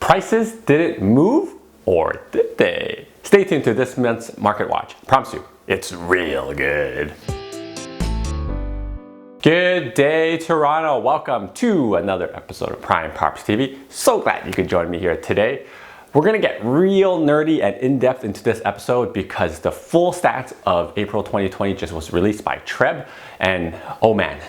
Prices didn't move, or did they? Stay tuned to this month's Market Watch. I promise you, it's real good. Good day, Toronto. Welcome to another episode of Prime Props TV. So glad you could join me here today. We're gonna get real nerdy and in-depth into this episode because the full stats of April 2020 just was released by Treb, and oh man,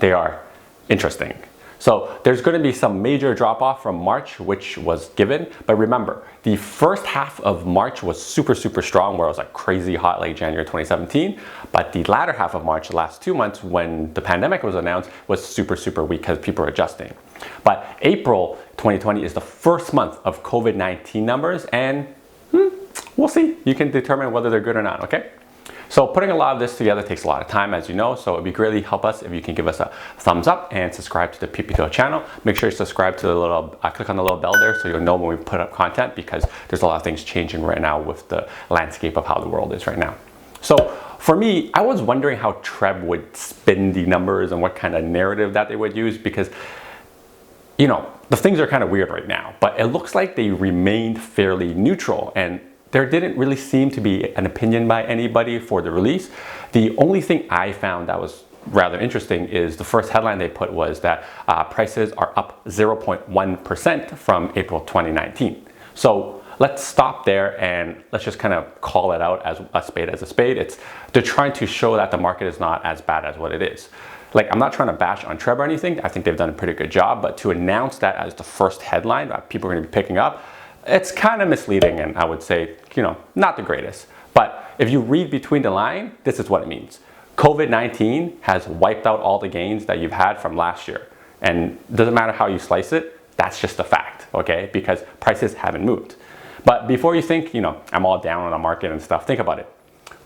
they are interesting. So there's going to be some major drop off from March, which was given. But remember, the first half of March was super strong, where it was like crazy hot like January 2017. But the latter half of March, the last 2 months when the pandemic was announced, was super weak because people are adjusting. But April 2020 is the first month of COVID-19 numbers, and we'll see. You can determine whether they're good or not, okay? So putting a lot of this together takes a lot of time, as you know, so it'd be greatly help us if you can give us a thumbs up and subscribe to the PPTO channel. Make sure you subscribe to the little, click on the little bell there so you'll know when we put up content, because there's a lot of things changing right now with the landscape of how the world is right now. So for me, I was wondering how Treb would spin the numbers and what kind of narrative that they would use, because you know, the things are kind of weird right now, but it looks like they remained fairly neutral, and there didn't really seem to be an opinion by anybody for the release. The only thing I found that was rather interesting is the first headline they put was that prices are up 0.1% from April 2019. So let's stop there and let's just kind of call it out as a spade. They're trying to show that the market is not as bad as what it is. Like, I'm not trying to bash on Treb or anything. I think they've done a pretty good job, but to announce that as the first headline that people are going to be picking up, it's kind of misleading, and I would say, you know, not the greatest. But if you read between the line, this is what it means. COVID-19 has wiped out all the gains that you've had from last year. And it doesn't matter how you slice it, that's just a fact, okay? Because prices haven't moved. But before you think, you know, I'm all down on the market and stuff, think about it.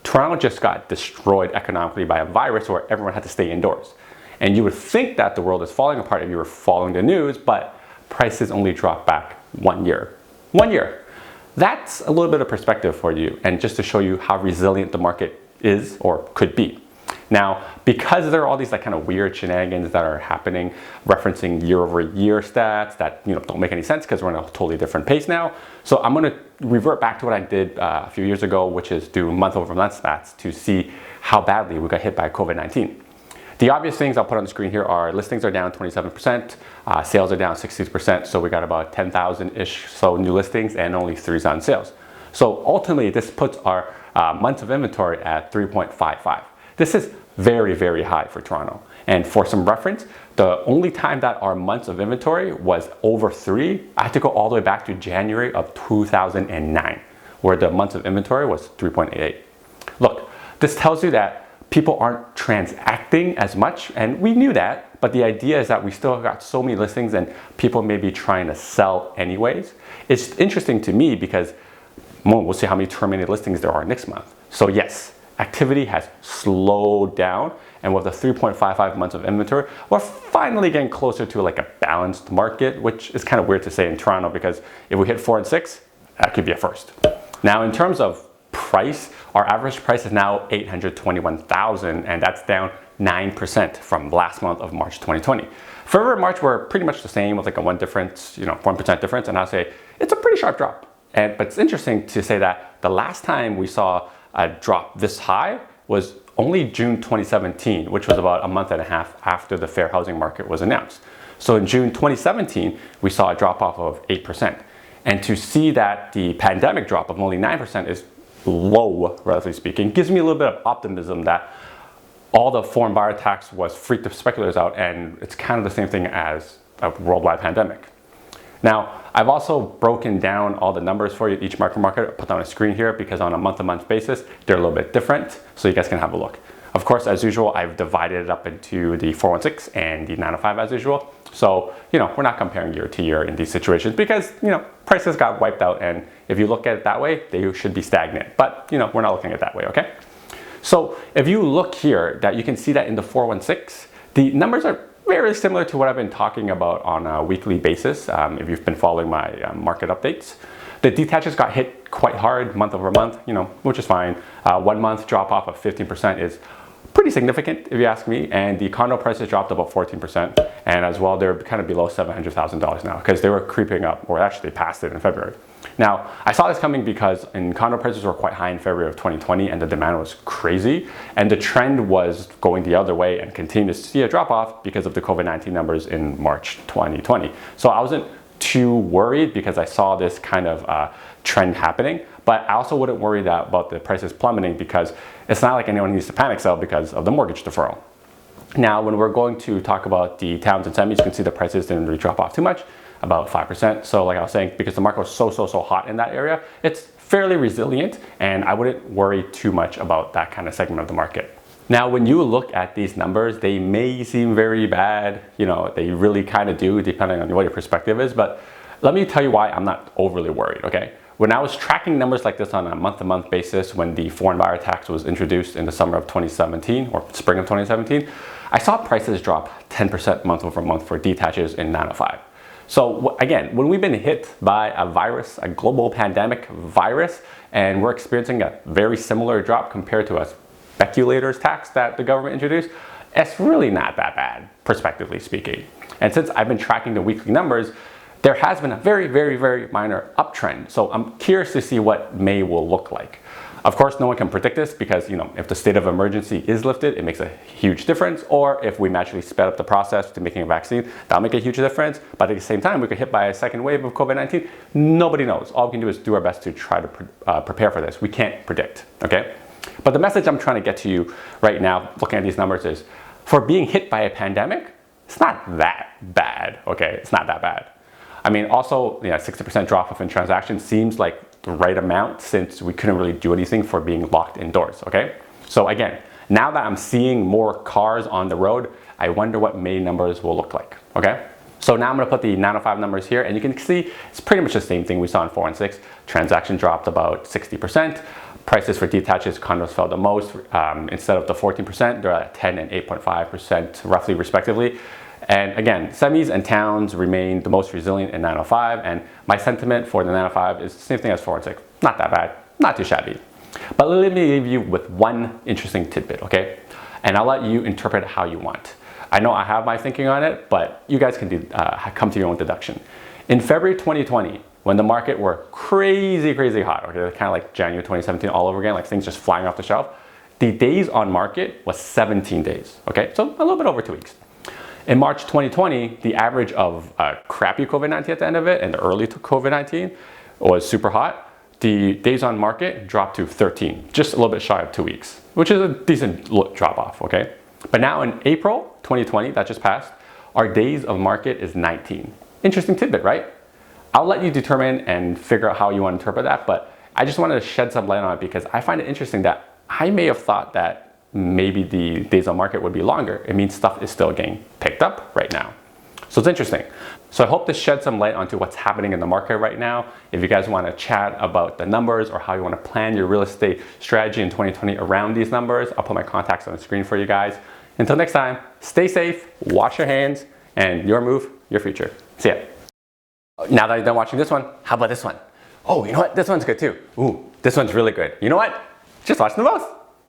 Toronto just got destroyed economically by a virus where everyone had to stay indoors. And you would think that the world is falling apart if you were following the news, but prices only dropped back 1 year. 1 year. That's a little bit of perspective for you, and just to show you how resilient the market is or could be. Now, because there are all these like kind of weird shenanigans that are happening, referencing year-over-year stats that, you know, don't make any sense because we're in a totally different pace now. So I'm going to revert back to what I did a few years ago, which is do month-over-month stats to see how badly we got hit by COVID-19. The obvious things I'll put on the screen here are listings are down 27%, sales are down 60%, so we got about 10,000-ish so new listings and only 3,000 sales. So ultimately, this puts our months of inventory at 3.55. This is very high for Toronto. And for some reference, the only time that our months of inventory was over 3, I had to go all the way back to January of 2009, where the months of inventory was 3.88. Look, this tells you that people aren't transacting as much, and we knew that, but the idea is that we still got so many listings and people may be trying to sell anyways. It's interesting to me because we'll see how many terminated listings there are next month. So yes, activity has slowed down, and with the 3.55 months of inventory, we're finally getting closer to like a balanced market, which is kind of weird to say in Toronto, because if we hit 4 and 6, that could be a first. Now, in terms of price, our average price is now $821,000, and that's down 9% from last month of March 2020. February and March were pretty much the same with like a 1% difference, and I'll say it's a pretty sharp drop. But it's interesting to say that the last time we saw a drop this high was only June 2017, which was about a month and a half after the fair housing market was announced. So in June 2017, we saw a drop off of 8%. And to see that the pandemic drop of only 9% is low, relatively speaking, gives me a little bit of optimism that all the foreign buyer tax was freaked the speculators out, and it's kind of the same thing as a worldwide pandemic. Now, I've also broken down all the numbers for you, each market, I put them on a screen here because on a month-to-month basis, they're a little bit different, so you guys can have a look. Of course, as usual, I've divided it up into the 416 and the 905 as usual. So, you know, we're not comparing year to year in these situations because, you know, prices got wiped out, and if you look at it that way, they should be stagnant. But, you know, we're not looking at it that way, okay? So if you look here, that you can see that in the 416, the numbers are very similar to what I've been talking about on a weekly basis, if you've been following my market updates. The detaches got hit quite hard month over month, you know, which is fine. 1 month drop off of 15% is pretty significant if you ask me, and the condo prices dropped about 14%, and as well they're kind of below $700,000 now because they were creeping up, or actually they passed it in February. Now, I saw this coming because condo prices were quite high in February of 2020 and the demand was crazy, and the trend was going the other way and continued to see a drop off because of the COVID-19 numbers in March 2020. So I wasn't too worried because I saw this kind of trend happening, but I also wouldn't worry about the prices plummeting because it's not like anyone needs to panic sell because of the mortgage deferral. Now, when we're going to talk about the towns and semis, you can see the prices didn't really drop off too much, about 5%. So like I was saying, because the market was so hot in that area, it's fairly resilient, and I wouldn't worry too much about that kind of segment of the market. Now, when you look at these numbers, they may seem very bad. You know, they really kind of do, depending on what your perspective is, but let me tell you why I'm not overly worried, okay? When I was tracking numbers like this on a month-to-month basis when the foreign buyer tax was introduced in the summer of 2017 or spring of 2017, I saw prices drop 10% month over month for detaches in 905. So again, when we've been hit by a virus, a global pandemic virus, and we're experiencing a very similar drop compared to a speculator's tax that the government introduced, it's really not that bad, prospectively speaking. And since I've been tracking the weekly numbers, there has been a very minor uptrend. So I'm curious to see what May will look like. Of course, no one can predict this because, you know, if the state of emergency is lifted, it makes a huge difference. Or if we magically sped up the process to making a vaccine, that'll make a huge difference. But at the same time, we could hit by a second wave of COVID-19. Nobody knows. All we can do is do our best to try to prepare for this. We can't predict, okay? But the message I'm trying to get to you right now, looking at these numbers, is for being hit by a pandemic, it's not that bad, okay? It's not that bad. I mean, also, 60% drop off in transactions seems like the right amount since we couldn't really do anything for being locked indoors, okay? So again, now that I'm seeing more cars on the road, I wonder what May numbers will look like, okay? So now I'm gonna put the 905 numbers here, and you can see it's pretty much the same thing we saw in 416. Transaction dropped about 60%. Prices for detaches condos fell the most. Instead of the 14%, they're at 10 and 8.5% roughly respectively. And again, semis and towns remain the most resilient in 905, and my sentiment for the 905 is the same thing as 416. Not that bad, not too shabby. But let me leave you with one interesting tidbit, okay? And I'll let you interpret it how you want. I know I have my thinking on it, but you guys can come to your own deduction. In February 2020, when the market were crazy hot, okay, kind of like January 2017 all over again, like things just flying off the shelf, the days on market was 17 days, okay? So a little bit over 2 weeks. In March 2020, the average of crappy COVID-19 at the end of it and the early to COVID-19 was super hot. The days on market dropped to 13, just a little bit shy of 2 weeks, which is a decent drop off, okay? But now in April 2020, that just passed, our days of market is 19. Interesting tidbit, right? I'll let you determine and figure out how you want to interpret that, but I just wanted to shed some light on it because I find it interesting that I may have thought that maybe the days on market would be longer. It means stuff is still getting picked up right now. So it's interesting. So I hope this sheds some light onto what's happening in the market right now. If you guys want to chat about the numbers or how you want to plan your real estate strategy in 2020 around these numbers, I'll put my contacts on the screen for you guys. Until next time, stay safe, wash your hands, and your move, your future. See ya. Now that you're done watching this one, how about this one? Oh, you know what? This one's good too. Ooh, this one's really good. You know what? Just watch them both.